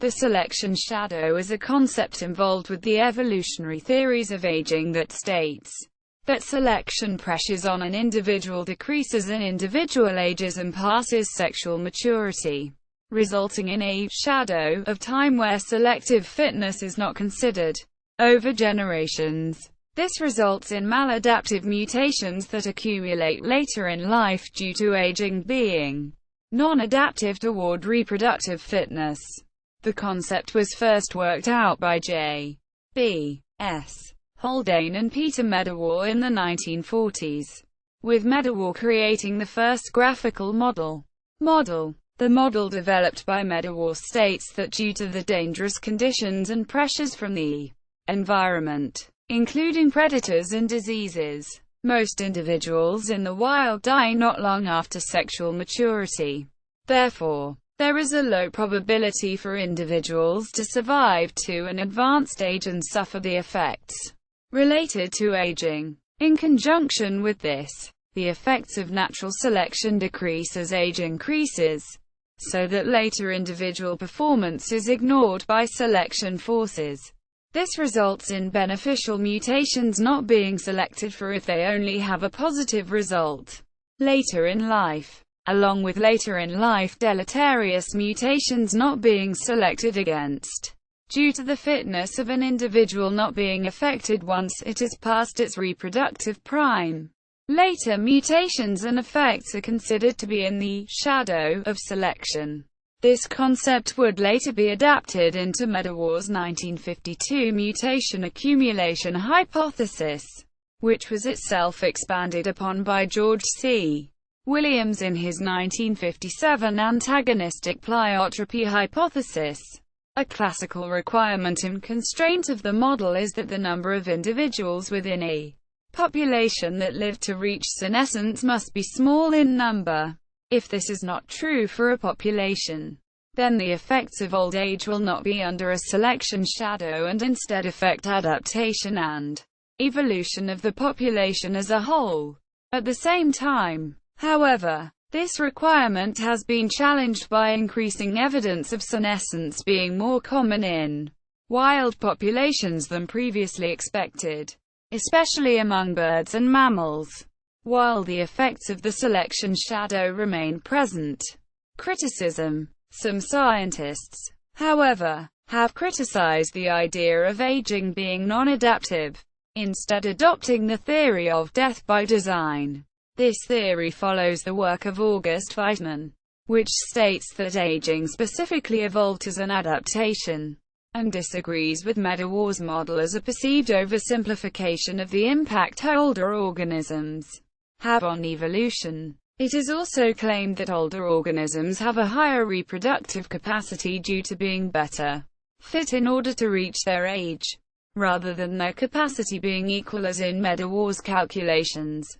The selection shadow is a concept involved with the evolutionary theories of aging that states that selection pressures on an individual decrease as an individual ages and passes sexual maturity, resulting in a shadow of time where selective fitness is not considered over generations. This results in maladaptive mutations that accumulate later in life due to aging being non-adaptive toward reproductive fitness. The concept was first worked out by J. B. S. Haldane and Peter Medawar in the 1940s, with Medawar creating the first graphical model. The model developed by Medawar states that due to the dangerous conditions and pressures from the environment, including predators and diseases, most individuals in the wild die not long after sexual maturity. Therefore, there is a low probability for individuals to survive to an advanced age and suffer the effects related to aging. In conjunction with this, the effects of natural selection decrease as age increases, so that later individual performance is ignored by selection forces. This results in beneficial mutations not being selected for if they only have a positive result later in life, along with later in life deleterious mutations not being selected against, due to the fitness of an individual not being affected once it is past its reproductive prime. Later mutations and effects are considered to be in the shadow of selection. This concept would later be adapted into Medawar's 1952 mutation accumulation hypothesis, which was itself expanded upon by George C. Williams in his 1957 antagonistic pleiotropy hypothesis. A classical requirement and constraint of the model is that the number of individuals within a population that live to reach senescence must be small in number. If this is not true for a population, then the effects of old age will not be under a selection shadow and instead affect adaptation and evolution of the population as a whole. At the same time, however, this requirement has been challenged by increasing evidence of senescence being more common in wild populations than previously expected, especially among birds and mammals. While the effects of the selection shadow remain present, criticism. Some scientists, however, have criticized the idea of aging being non-adaptive, instead adopting the theory of death by design. This theory follows the work of August Weismann, which states that aging specifically evolved as an adaptation, and disagrees with Medawar's model as a perceived oversimplification of the impact older organisms have on evolution. It is also claimed that older organisms have a higher reproductive capacity due to being better fit in order to reach their age, rather than their capacity being equal as in Medawar's calculations.